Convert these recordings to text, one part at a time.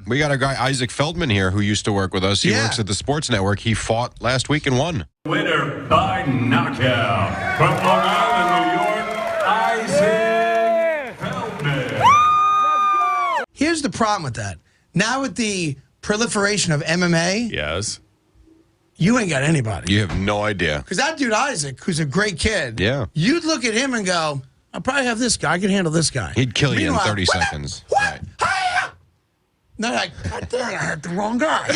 We got a guy, Isaac Feldman, here who used to work with us. He works at the Sports Network. He fought last week and won. Winner by knockout from Long Island, New York, Isaac Feldman. Here's the problem with that. Now with the proliferation of MMA, Yes. you ain't got anybody. You have no idea. Because that dude Isaac, who's a great kid, you'd look at him and go, I'll probably have this guy. I can handle this guy. He'd kill you in Meanwhile, 30 seconds. What? Right. Hi-ya! No, like, God damn, I had the wrong guy.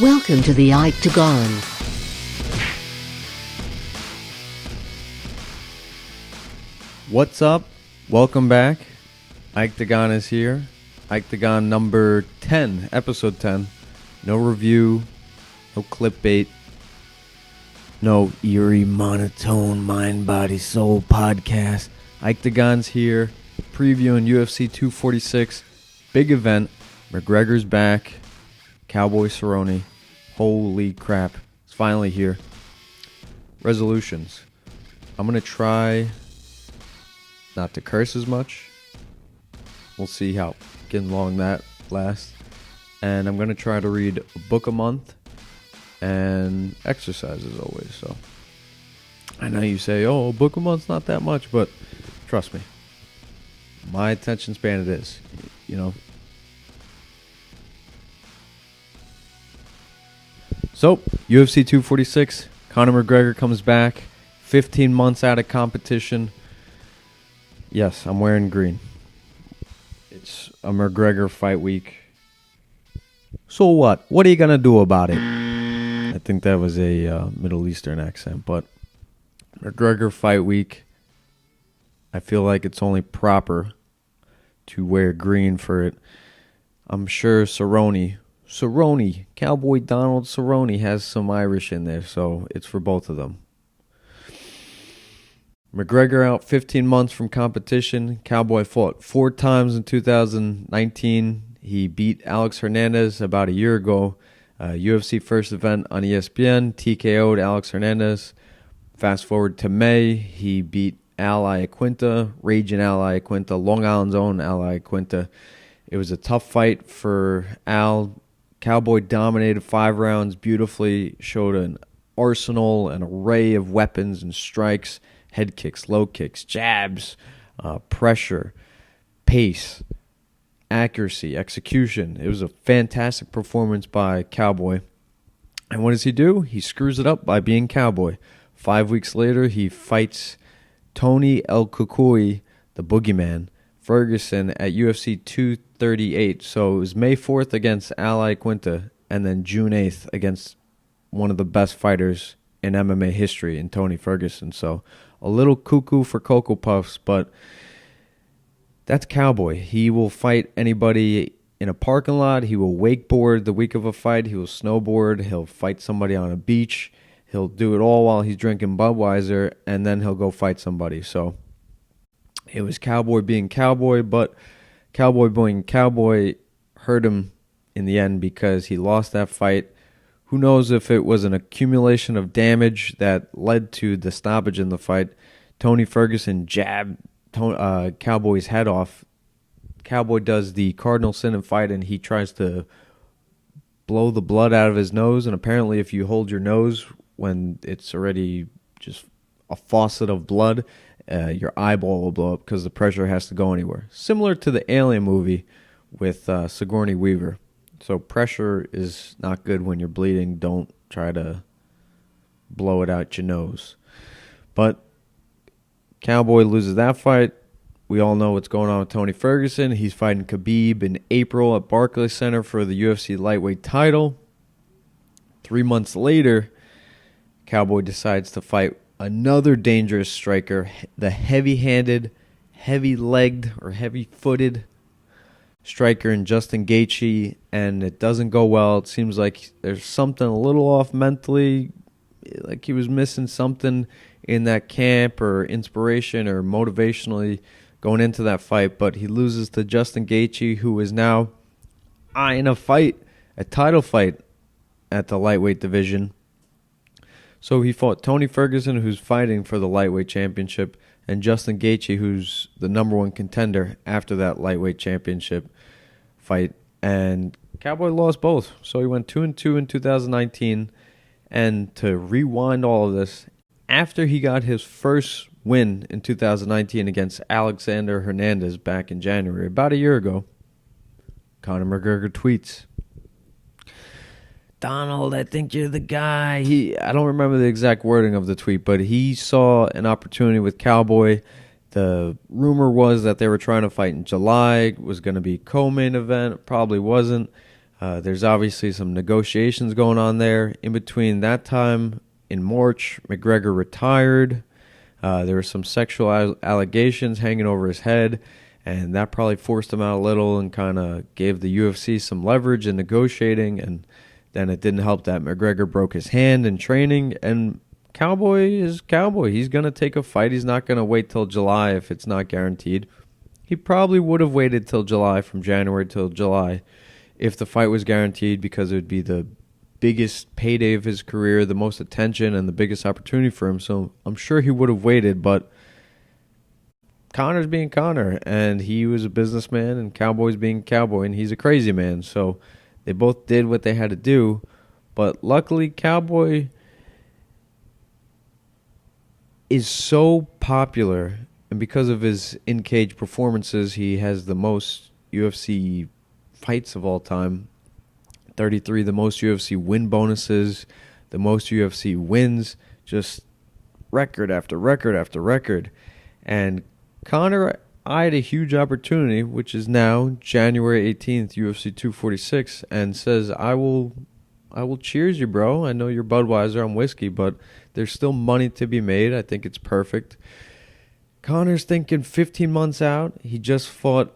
Welcome to the IkeTagon. What's up? Welcome back. IkeTagon is here. IkeTagon number 10, episode 10. No review, no clickbait, no eerie, monotone, mind, body, soul podcast. IkeTagon's here, previewing UFC 246. Big event. McGregor's back. Cowboy Cerrone. Holy crap. It's finally here. Resolutions. I'm going to try not to curse as much. We'll see how getting along that lasts. And I'm going to try to read a book a month and exercise as always. So I know you say, oh, a book a month's not that much, but trust me, my attention span it is, you know. So UFC 246, Conor McGregor comes back, 15 months out of competition. Yes, I'm wearing green. It's a McGregor fight week. So what? What are you going to do about it? I think that was a Middle Eastern accent, but McGregor fight week, I feel like it's only proper to wear green for it. I'm sure Cerrone, Cowboy Donald Cerrone has some Irish in there, so it's for both of them. McGregor out 15 months from competition. Cowboy fought 4 times in 2019. He beat Alex Hernandez about a year ago. UFC first event on ESPN. TKO'd Alex Hernandez. Fast forward to May. He beat Al Iaquinta, Raging Al Iaquinta, Long Island's own Al Iaquinta. It was a tough fight for Al. Cowboy dominated 5 rounds beautifully, showed an arsenal, an array of weapons and strikes, head kicks, low kicks, jabs, pressure, pace, accuracy, execution. It was a fantastic performance by Cowboy. And what does he do? He screws it up by being Cowboy. 5 weeks later, he fights Tony El Cucuy, the boogeyman, Ferguson at UFC 238. So it was May 4th against Al Iaquinta and then June 8th against one of the best fighters in MMA history in Tony Ferguson. So a little cuckoo for Cocoa Puffs, but that's Cowboy. He will fight anybody in a parking lot. He will wakeboard the week of a fight. He will snowboard. He'll fight somebody on a beach. He'll do it all while he's drinking Budweiser, and then he'll go fight somebody. So it was Cowboy being Cowboy, but Cowboy being Cowboy hurt him in the end because he lost that fight. Who knows if it was an accumulation of damage that led to the stoppage in the fight. Tony Ferguson jabbed Cowboy's head off. Cowboy does the cardinal sin and fight, and he tries to blow the blood out of his nose. And apparently if you hold your nose when it's already just a faucet of blood, your eyeball will blow up because the pressure has to go anywhere. Similar to the Alien movie with Sigourney Weaver. So pressure is not good when you're bleeding. Don't try to blow it out your nose. But Cowboy loses that fight. We all know what's going on with Tony Ferguson. He's fighting Khabib in April at Barclays Center for the UFC lightweight title. 3 months later, Cowboy decides to fight another dangerous striker, the heavy-handed, heavy-legged, or heavy-footed striker in Justin Gaethje, and it doesn't go well. It seems like there's something a little off mentally, like he was missing something in that camp or inspiration or motivationally going into that fight, but he loses to Justin Gaethje, who is now eyeing a fight, a title fight at the lightweight division. So he fought Tony Ferguson, who's fighting for the lightweight championship, and Justin Gaethje, who's the number one contender after that lightweight championship fight. And Cowboy lost both. So he went 2-2 in 2019. And to rewind all of this, after he got his first win in 2019 against Alexander Hernandez back in January, about a year ago, Conor McGregor tweets, "Donald, I think you're the guy." I don't remember the exact wording of the tweet, but he saw an opportunity with Cowboy. The rumor was that they were trying to fight in July. It was going to be co-main event. It probably wasn't. There's obviously some negotiations going on there. In between that time, in March, McGregor retired. There were some sexual allegations hanging over his head, and that probably forced him out a little and kind of gave the UFC some leverage in negotiating. And then it didn't help that McGregor broke his hand in training. And Cowboy is Cowboy. He's going to take a fight. He's not going to wait till July if it's not guaranteed. He probably would have waited till July, from January till July, if the fight was guaranteed, because it would be the biggest payday of his career, the most attention, and the biggest opportunity for him. So I'm sure he would have waited, but Conor's being Conor, and he was a businessman, and Cowboy's being Cowboy, and he's a crazy man. So they both did what they had to do, but luckily Cowboy is so popular, and because of his in-cage performances, he has the most UFC fights of all time. 33, the most UFC win bonuses, the most UFC wins, just record after record after record. And Conor eyed a huge opportunity, which is now January 18th, UFC 246, and says, I will cheers you, bro. I know you're Budweiser, I'm whiskey, but there's still money to be made. I think it's perfect. Conor's thinking 15 months out. He just fought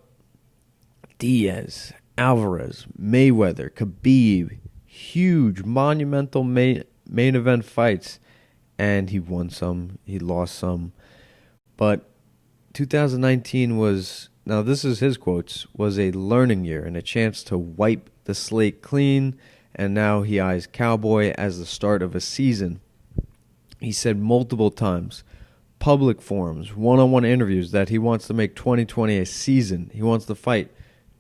Diaz, Alvarez, Mayweather, Khabib, huge, monumental main event fights, and he won some, he lost some. But 2019 was, now this is his quotes, was a learning year and a chance to wipe the slate clean, and now he eyes Cowboy as the start of a season. He said multiple times, public forums, one-on-one interviews, that he wants to make 2020 a season. He wants to fight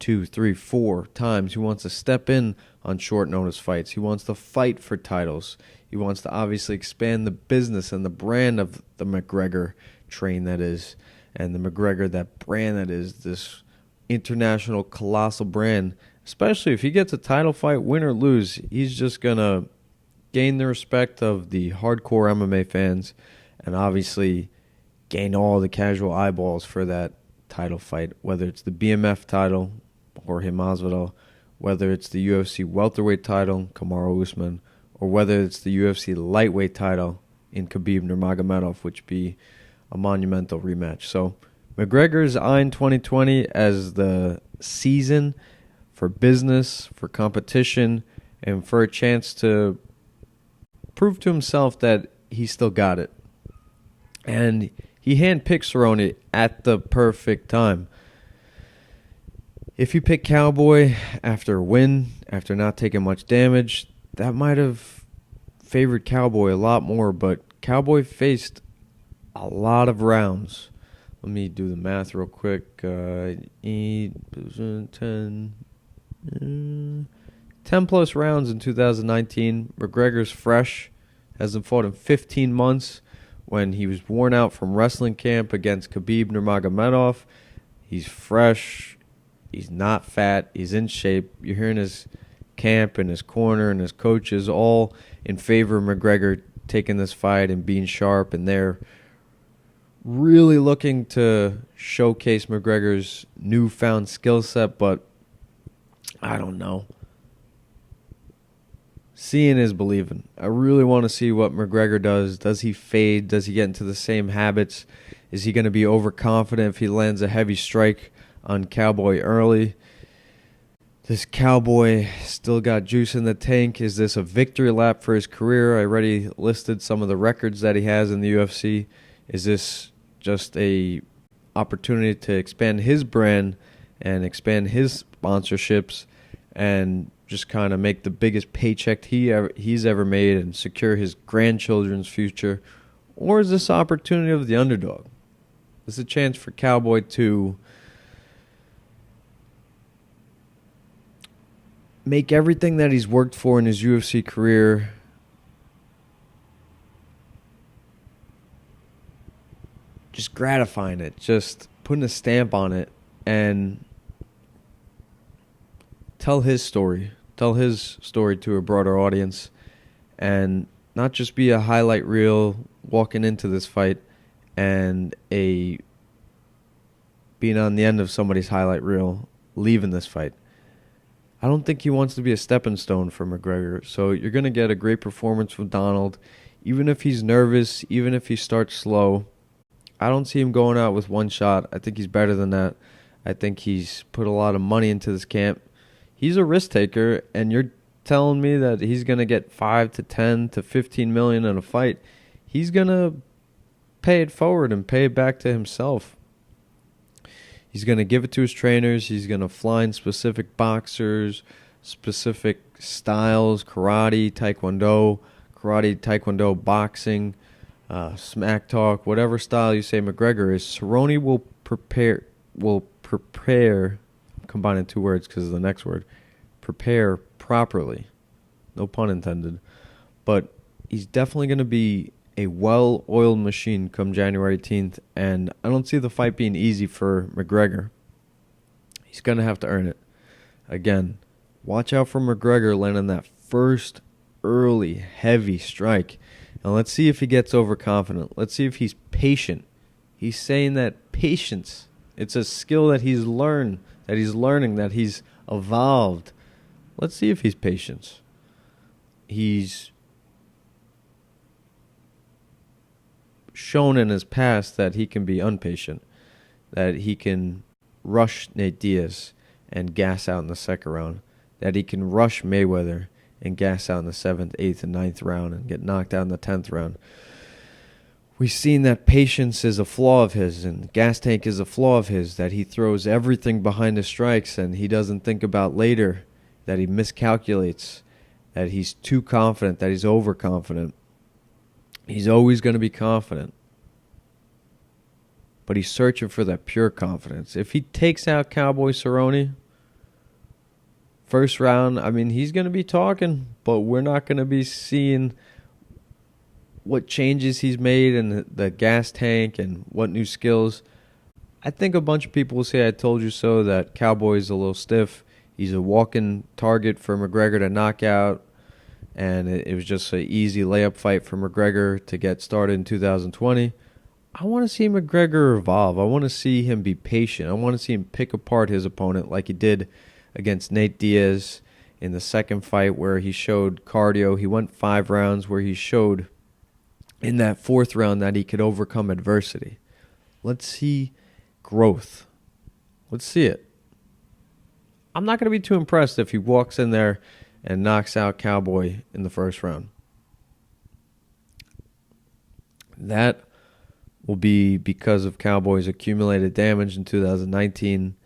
2, 3, 4 times. He wants to step in on short notice fights. He wants to fight for titles. He wants to obviously expand the business and the brand of the McGregor train that is, and the McGregor, that brand that is, this international colossal brand. Especially if he gets a title fight, win or lose, he's just going to gain the respect of the hardcore MMA fans, and obviously gain all the casual eyeballs for that title fight, whether it's the BMF title, Jorge Masvidal, whether it's the UFC welterweight title, Kamaru Usman, or whether it's the UFC lightweight title in Khabib Nurmagomedov, which be a monumental rematch. So McGregor's eyeing 2020 as the season for business, for competition, and for a chance to prove to himself that he still got it. And he handpicked Cerrone at the perfect time. If you pick Cowboy after a win, after not taking much damage, that might have favored Cowboy a lot more, but Cowboy faced a lot of rounds. Let me do the math real quick. 10 plus rounds in 2019. McGregor's fresh, hasn't fought in 15 months. When he was worn out from wrestling camp against Khabib Nurmagomedov, he's fresh. He's not fat. He's in shape. You're hearing his camp and his corner and his coaches all in favor of McGregor taking this fight and being sharp, and they're really looking to showcase McGregor's newfound skill set, but I don't know. Seeing is believing. I really want to see what McGregor does. Does he fade? Does he get into the same habits? Is he going to be overconfident if he lands a heavy strike on Cowboy early? This Cowboy still got juice in the tank. Is this a victory lap for his career? I already listed some of the records that he has in the UFC. Is this just a opportunity to expand his brand and expand his sponsorships and just kind of make the biggest paycheck he's ever made and secure his grandchildren's future? Or is this opportunity of the underdog? This is a chance for Cowboy to make everything that he's worked for in his UFC career just gratifying it, just putting a stamp on it, and tell his story to a broader audience, and not just be a highlight reel walking into this fight and being on the end of somebody's highlight reel leaving this fight. I don't think he wants to be a stepping stone for McGregor. So you're going to get a great performance from Donald. Even if he's nervous, even if he starts slow, I don't see him going out with one shot. I think he's better than that. I think he's put a lot of money into this camp. He's a risk taker, and you're telling me that he's going to get 5 to 10 to 15 million in a fight. He's going to pay it forward and pay it back to himself. He's going to give it to his trainers. He's going to find specific boxers, specific styles, karate, taekwondo, boxing, smack talk, whatever style you say McGregor is. Cerrone will prepare, I'm combining two words because of the next word, prepare properly. No pun intended. But he's definitely going to be a well-oiled machine come January 18th, and I don't see the fight being easy for McGregor. He's going to have to earn it. Again, watch out for McGregor landing that first early, heavy strike, and let's see if he gets overconfident. Let's see if he's patient. He's saying that patience, it's a skill that he's learning, that he's evolved. Let's see if he's patient. He's shown in his past that he can be impatient, that he can rush Nate Diaz and gas out in the second round, that he can rush Mayweather and gas out in the 7th, 8th, and 9th round and get knocked out in the 10th round. We've seen that patience is a flaw of his and gas tank is a flaw of his, that he throws everything behind the strikes and he doesn't think about later, that he miscalculates, that he's too confident, that he's overconfident. He's always going to be confident, but he's searching for that pure confidence. If he takes out Cowboy Cerrone, first round, I mean, he's going to be talking, but we're not going to be seeing what changes he's made in the gas tank and what new skills. I think a bunch of people will say I told you so, that Cowboy's a little stiff. He's a walking target for McGregor to knock out. And it was just an easy layup fight for McGregor to get started in 2020. I want to see McGregor evolve. I want to see him be patient. I want to see him pick apart his opponent like he did against Nate Diaz in the second fight where he showed cardio. He went 5 rounds where he showed in that 4th round that he could overcome adversity. Let's see growth. Let's see it. I'm not going to be too impressed if he walks in there and knocks out Cowboy in the first round. That will be because of Cowboy's accumulated damage in 2019,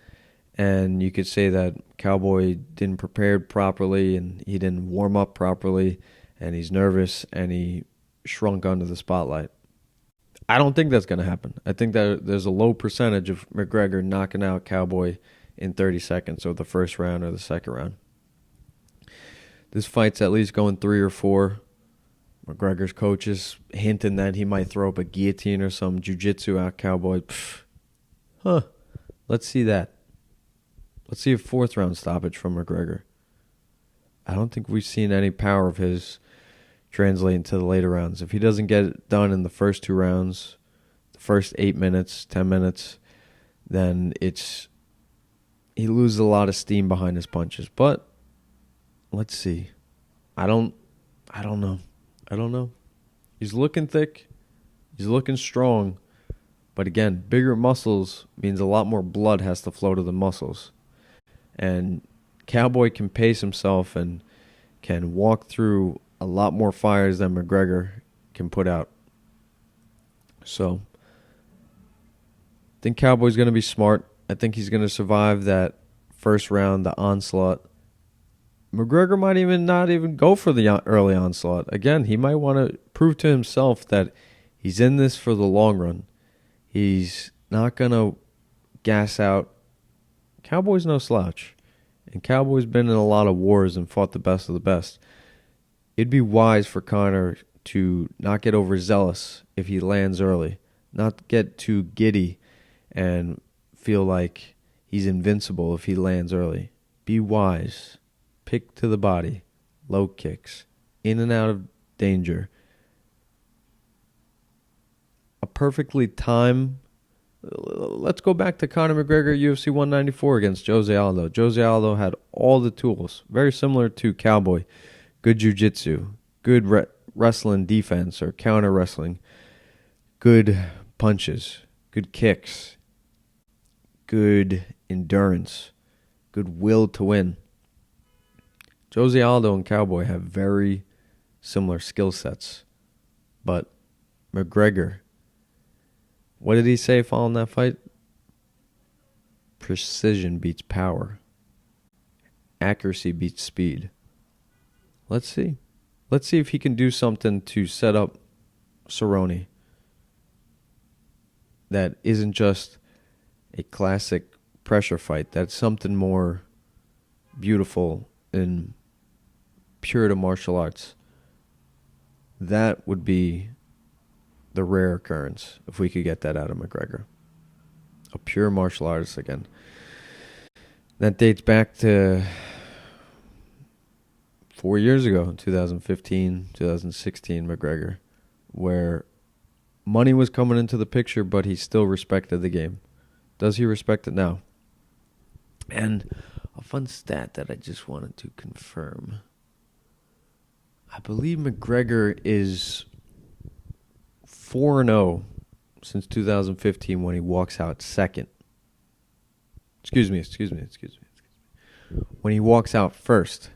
and you could say that Cowboy didn't prepare properly and he didn't warm up properly, and he's nervous and he shrunk under the spotlight. I don't think that's going to happen. I think that there's a low percentage of McGregor knocking out Cowboy in 30 seconds, or the first round or the second round. This fight's at least going 3 or 4. McGregor's coach is hinting that he might throw up a guillotine or some jiu-jitsu out Cowboy. Let's see that. Let's see a 4th round stoppage from McGregor. I don't think we've seen any power of his translate into the later rounds. If he doesn't get it done in the first 2 rounds, the first 8 minutes, 10 minutes, then he loses a lot of steam behind his punches. But let's see. I don't know. He's looking thick. He's looking strong. But again, bigger muscles means a lot more blood has to flow to the muscles. And Cowboy can pace himself and can walk through a lot more fires than McGregor can put out. So, I think Cowboy's going to be smart. I think he's going to survive that first round, the onslaught. McGregor might not even go for the early onslaught. Again, he might want to prove to himself that he's in this for the long run. He's not going to gas out. Cowboy's no slouch. And Cowboy's been in a lot of wars and fought the best of the best. It'd be wise for Conor to not get overzealous if he lands early. Not get too giddy and feel like he's invincible if he lands early. Be wise. Pick to the body. Low kicks. In and out of danger. A perfectly timed. Let's go back to Conor McGregor UFC 194 against Jose Aldo. Jose Aldo had all the tools. Very similar to Cowboy. Good jiu-jitsu. Good wrestling defense or counter wrestling. Good punches. Good kicks. Good endurance. Good will to win. Jose Aldo and Cowboy have very similar skill sets. But McGregor, what did he say following that fight? Precision beats power. Accuracy beats speed. Let's see. Let's see if he can do something to set up Cerrone that isn't just a classic pressure fight. That's something more beautiful and pure to martial arts. That would be the rare occurrence if we could get that out of McGregor. A pure martial artist again. That dates back to 4 years ago, 2015, 2016 McGregor, where money was coming into the picture, but he still respected the game. Does he respect it now? And a fun stat that I just wanted to confirm. I believe McGregor is 4-0 since 2015 when he walks out second. Excuse me. When he walks out first,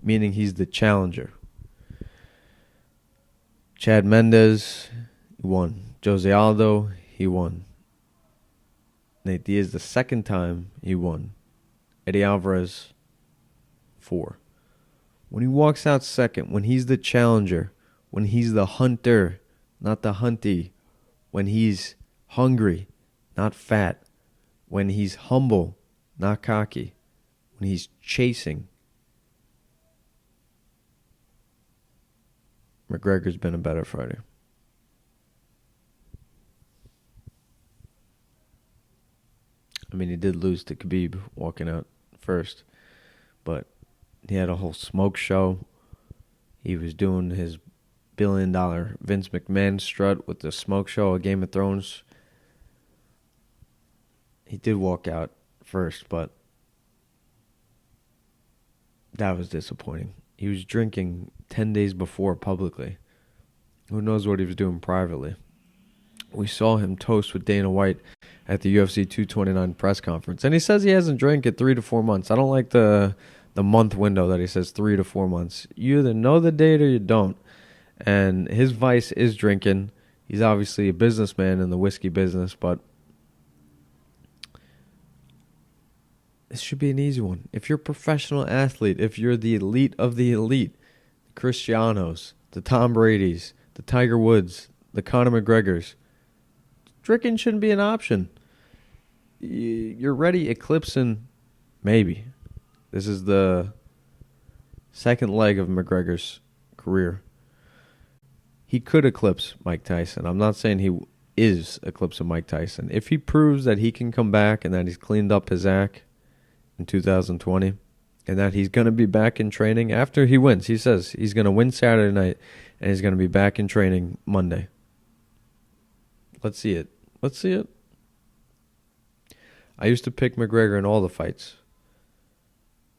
meaning he's the challenger. Chad Mendes, he won. Jose Aldo, he won. Nate Diaz, the second time he won. Eddie Alvarez, 4. When he walks out second, when he's the challenger, when he's the hunter, not the hunty, when he's hungry, not fat, when he's humble, not cocky, when he's chasing, McGregor's been a better fighter. I mean, he did lose to Khabib walking out first, but he had a whole smoke show. He was doing his $1 billion Vince McMahon strut with the smoke show of Game of Thrones. He did walk out first, but that was disappointing. He was drinking 10 days before publicly. Who knows what he was doing privately. We saw him toast with Dana White at the UFC 229 press conference. And he says he hasn't drank in 3 to 4 months. I don't like the month window that he says 3 to 4 months. You either know the date or you don't. And his vice is drinking. He's obviously a businessman in the whiskey business, but this should be an easy one. If you're a professional athlete, if you're the elite of the elite, the Cristianos, the Tom Bradys, the Tiger Woods, the Conor McGregors, drinking shouldn't be an option. You're already eclipsing, maybe. This is the second leg of McGregor's career. He could eclipse Mike Tyson. I'm not saying he is eclipsing Mike Tyson. If he proves that he can come back and that he's cleaned up his act in 2020 and that he's going to be back in training after he wins. He says he's going to win Saturday night and he's going to be back in training Monday. Let's see it. Let's see it. I used to pick McGregor in all the fights.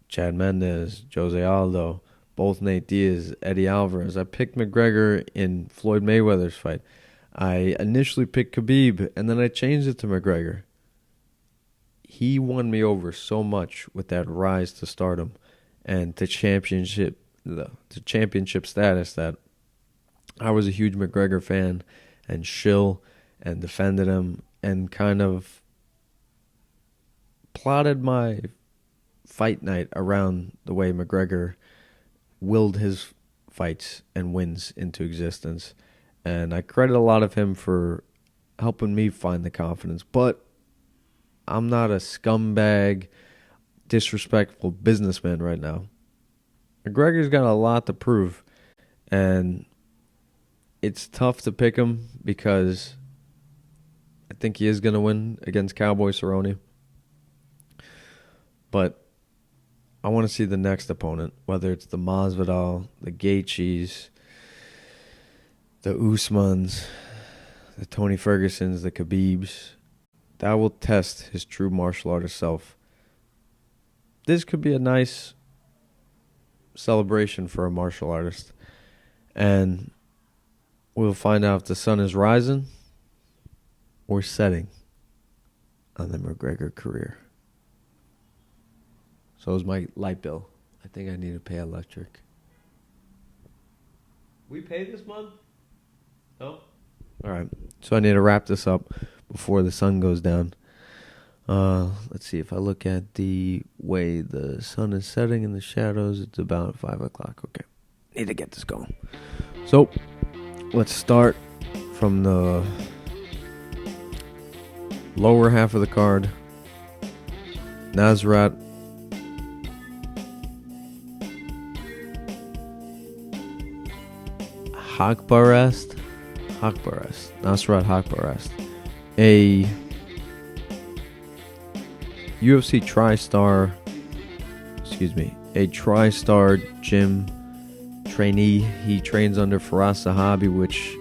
Chad Mendes, Jose Aldo, both Nate Diaz, Eddie Alvarez. I picked McGregor in Floyd Mayweather's fight. I initially picked Khabib, and then I changed it to McGregor. He won me over so much with that rise to stardom and to championship status that I was a huge McGregor fan and shill and defended him and kind of plotted my fight night around the way McGregor willed his fights and wins into existence. And I credit a lot of him for helping me find the confidence. But I'm not a scumbag, disrespectful businessman right now. McGregor's got a lot to prove. And it's tough to pick him because I think he is going to win against Cowboy Cerrone. But I want to see the next opponent, whether it's the Masvidal, the Gaethjes, the Usmans, the Tony Fergusons, the Khabibs. That will test his true martial artist self. This could be a nice celebration for a martial artist. And we'll find out if the sun is rising or setting on the McGregor career. So is my light bill. I think I need to pay electric. We pay this month? No? All right. So I need to wrap this up before the sun goes down. Let's see. If I look at the way the sun is setting in the shadows, it's about 5 o'clock. Okay. Need to get this going. So let's start from the lower half of the card. Nasrat Nasrat Haqparast, a UFC tri-star gym trainee. He trains under Faraz Sahabi, which,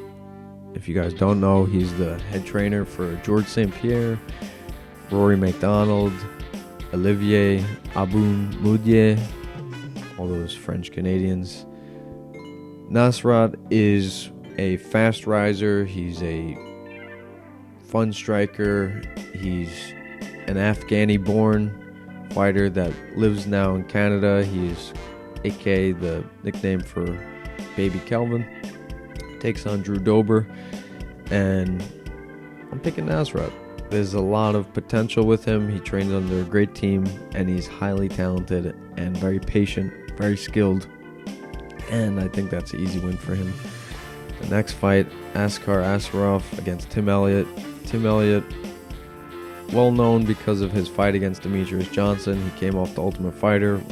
if you guys don't know, he's the head trainer for George St. Pierre, Rory McDonald, Olivier Abu-Moudier, all those French Canadians. Nasrat is a fast riser. He's a fun striker. He's an Afghani-born fighter that lives now in Canada. He's Ike, the nickname for Baby Kelvin. Takes on Drew Dober. And I'm picking Nasrat. There's a lot of potential with him. He trains under a great team, and he's highly talented and very patient, very skilled. And I think that's an easy win for him. The next fight, Askar Askarov against Tim Elliott. Tim Elliott, well known because of his fight against Demetrius Johnson. He came off the Ultimate Fighter.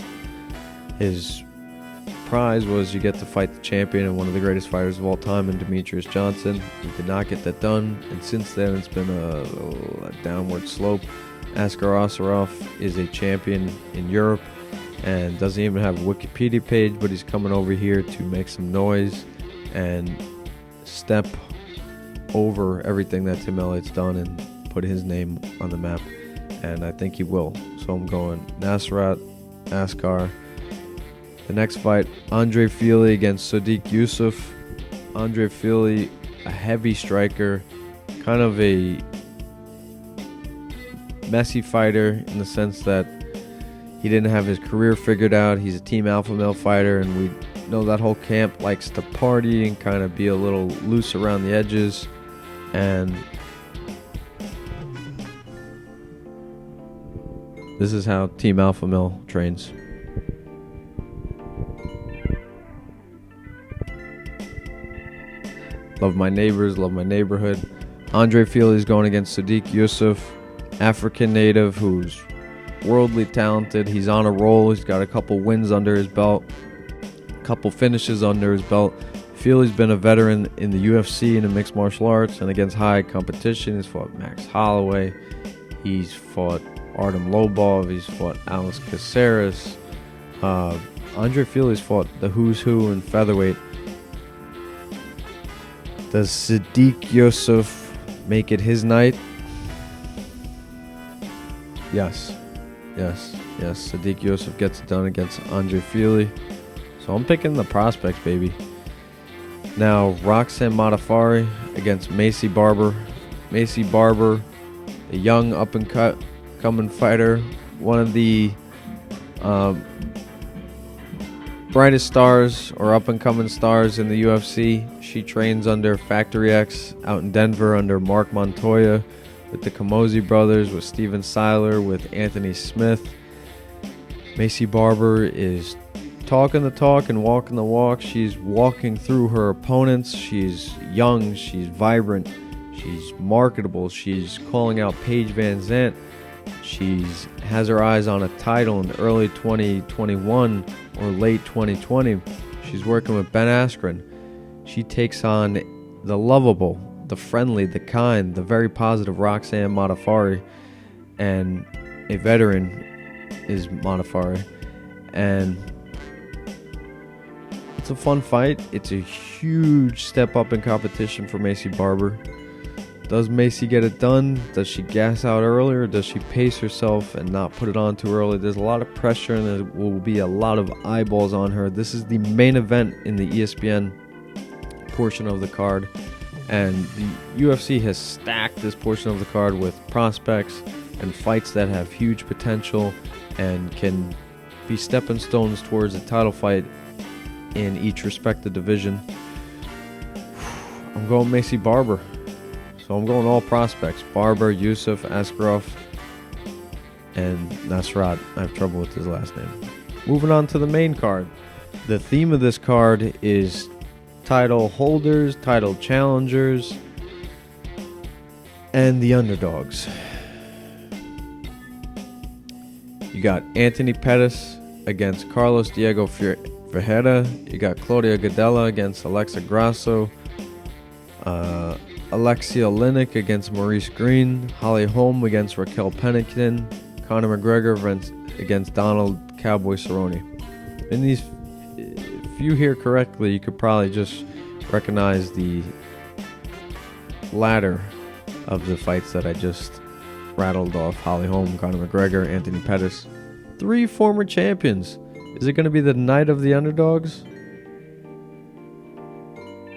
His prize was you get to fight the champion and one of the greatest fighters of all time in Demetrius Johnson. He did not get that done, and since then it's been a downward slope. Askar Askarov is a champion in Europe and doesn't even have a Wikipedia page, but he's coming over here to make some noise and step over everything that Tim Elliott's done and put his name on the map, and I think he will. So I'm going Nasrat, Askar. The next fight, Andre Fili against Sodiq Yusuf. Andre Fili, a heavy striker, kind of a messy fighter in the sense that he didn't have his career figured out. He's a team alpha male fighter, and we know that whole camp likes to party and kind of be a little loose around the edges. And this is how team alpha male trains. Love my neighbors, love my neighborhood. Andre Fili is going against Sodiq Yusuf, African native who's worldly talented. He's on a roll. He's got a couple wins under his belt, a couple finishes under his belt. Fili's been a veteran in the UFC and in mixed martial arts and against high competition. He's fought Max Holloway. He's fought Artem Lobov. He's fought Alex Caceres. Andre Fili's fought the who's who in featherweight. Does Sodiq Yusuf make it his night? Yes. Sodiq Yusuf gets it done against Andre Fili. So I'm picking the prospects, baby. Now, Roxanne Modafferi against Macy Barber. Macy Barber, a young up-and-coming fighter, one of the brightest stars or up-and-coming stars in the UFC. She trains under Factory X out in Denver under Mark Montoya, with the Camozzi brothers, with Steven Seiler, with Anthony Smith. Macy Barber is talking the talk and walking the walk. She's walking through her opponents. She's young. She's vibrant. She's marketable. She's calling out Paige Van Zandt. She's has her eyes on a title in early 2021 or late 2020. She's working with Ben Askren. She takes on the lovable, the friendly, the kind, the very positive Roxanne Modafferi, and a veteran is Modafferi. And it's a fun fight. It's a huge step up in competition for Macy Barber. Does Macy get it done? Does she gas out earlier? Does she pace herself and not put it on too early? There's a lot of pressure and there will be a lot of eyeballs on her. This is the main event in the ESPN portion of the card. And the UFC has stacked this portion of the card with prospects and fights that have huge potential and can be stepping stones towards a title fight in each respective division. I'm going Macy Barber. So I'm going all prospects. Barber, Yusuf, Askarov, and Nasrat. I have trouble with his last name. Moving on to the main card. The theme of this card is title holders, title challengers, and the underdogs. You got Anthony Pettis against Carlos Diego Ferreira. You got Claudia Gadelha against Alexa Grasso. Alexia Oleinik against Maurice Green. Holly Holm against Raquel Pennington. Conor McGregor against Donald Cowboy Cerrone. In these, if you hear correctly, you could probably just recognize the ladder of the fights that I just rattled off. Holly Holm, Conor McGregor, Anthony Pettis. 3 former champions. Is it going to be the night of the underdogs?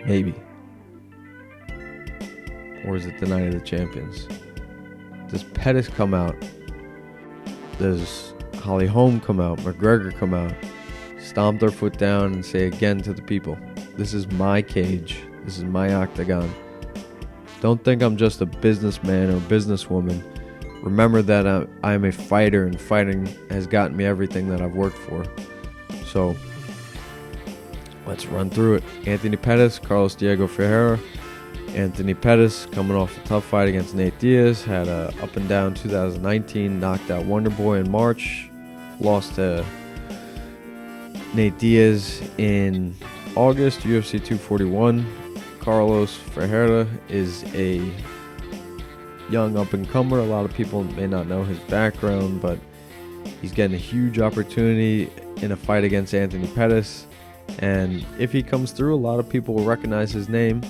Maybe. Or is it the night of the champions? Does Pettis come out? Does Holly Holm come out? McGregor come out? Stomp their foot down and say again to the people, this is my cage. This is my octagon. Don't think I'm just a businessman or businesswoman. Remember that I'm a fighter, and fighting has gotten me everything that I've worked for. So, let's run through it. Anthony Pettis, Carlos Diego Ferreira. Anthony Pettis coming off a tough fight against Nate Diaz. Had a up and down 2019, knocked out Wonder Boy in March. Lost to Nate Diaz in August, UFC 241. Carlos Ferreira is a young up-and-comer. A lot of people may not know his background, but he's getting a huge opportunity in a fight against Anthony Pettis. And if he comes through, a lot of people will recognize his name.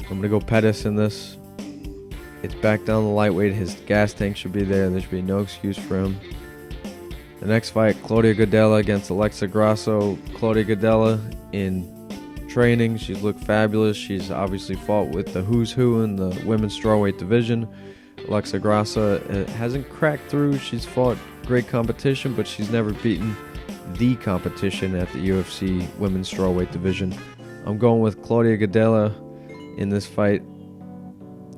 I'm going to go Pettis in this. It's back down the lightweight. His gas tank should be there. There should be no excuse for him. The next fight, Claudia Gadelha against Alexa Grasso. Claudia Gadelha in training. She's looked fabulous. She's obviously fought with the who's who in the women's strawweight division. Alexa Grasso hasn't cracked through. She's fought great competition, but she's never beaten the competition at the UFC women's strawweight division. I'm going with Claudia Gadelha in this fight.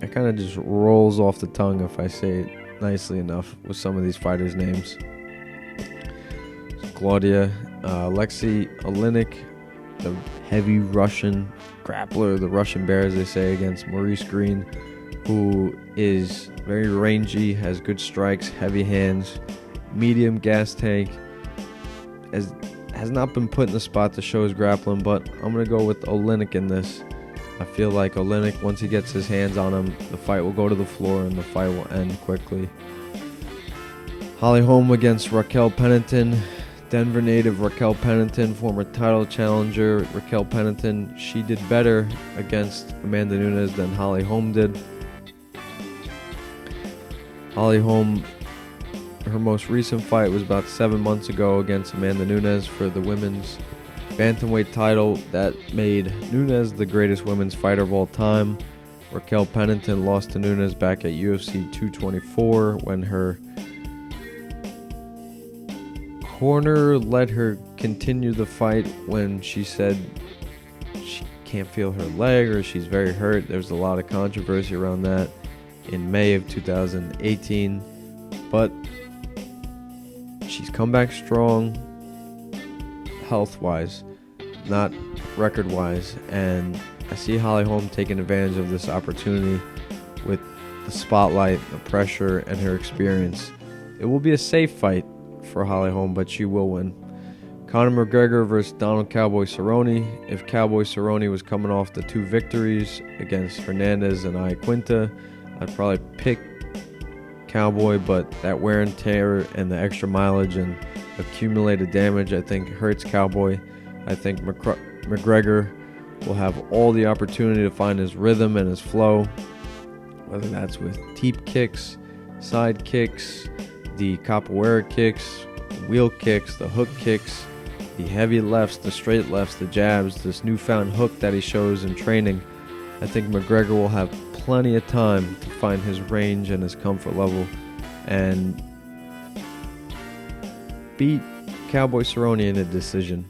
It kind of just rolls off the tongue if I say it nicely enough with some of these fighters' names. Claudia, Alexei Oleinik, the heavy Russian grappler, the Russian bear as they say, against Maurice Green, who is very rangy, has good strikes, heavy hands, medium gas tank, has not been put in the spot to show his grappling, but I'm going to go with Oleinik in this. I feel like Oleinik, once he gets his hands on him, the fight will go to the floor and the fight will end quickly. Holly Holm against Raquel Pennington. Denver native Raquel Pennington, former title challenger. Raquel Pennington, she did better against Amanda Nunes than Holly Holm did. Holly Holm, her most recent fight was about 7 months ago against Amanda Nunes for the women's bantamweight title. That made Nunes the greatest women's fighter of all time. Raquel Pennington lost to Nunes back at UFC 224 when her corner let her continue the fight when she said she can't feel her leg or she's very hurt. There's a lot of controversy around that. In May of 2018, But she's come back strong health-wise, not record-wise, and I see Holly Holm taking advantage of this opportunity with the spotlight, the pressure, and her experience. It will be a safe fight for Holly Holm, but she will win. Conor McGregor versus Donald Cowboy Cerrone. If Cowboy Cerrone was coming off the 2 victories against Hernandez and Iaquinta, I'd probably pick Cowboy, but that wear and tear and the extra mileage and accumulated damage, I think, hurts Cowboy. I think McGregor will have all the opportunity to find his rhythm and his flow, whether that's with teep kicks, side kicks, the capoeira kicks, wheel kicks, the hook kicks, the heavy lefts, the straight lefts, the jabs, this newfound hook that he shows in training. I think McGregor will have plenty of time to find his range and his comfort level and beat Cowboy Cerrone in a decision.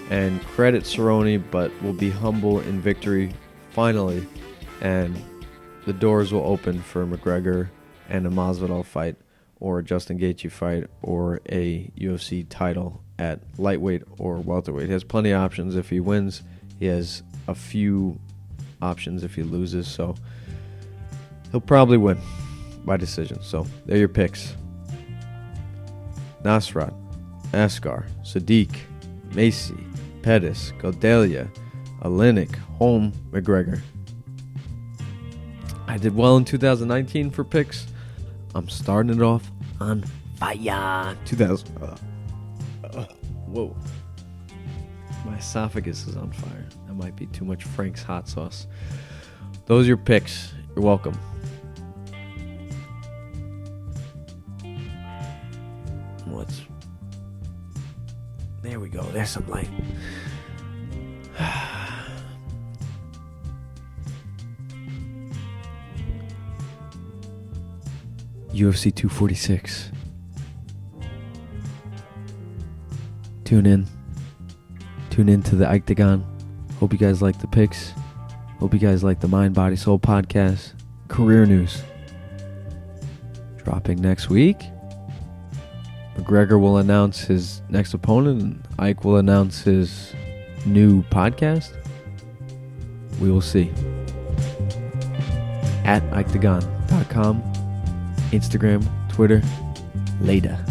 And credit Cerrone, but will be humble in victory finally. And the doors will open for McGregor and a Masvidal fight, or a Justin Gaethje fight, or a UFC title at lightweight or welterweight. He has plenty of options if he wins. He has a few options if he loses, so he'll probably win by decision. So they're your picks. Nasrat, Askar, Sadiq, Macy, Pettis, Godelia, Olenek, Holm, McGregor. I did well in 2019 for picks. I'm starting it off on fire. Whoa. My esophagus is on fire. That might be too much Frank's hot sauce. Those are your picks. You're welcome. There we go. There's some light. UFC 246. Tune in. Tune in to the IkeTagon. Hope you guys like the picks. Hope you guys like the Mind, Body, Soul podcast. Career news. Dropping next week. McGregor will announce his next opponent, and Ike will announce his new podcast. We will see. At IkeTagon.com, Instagram, Twitter. Later.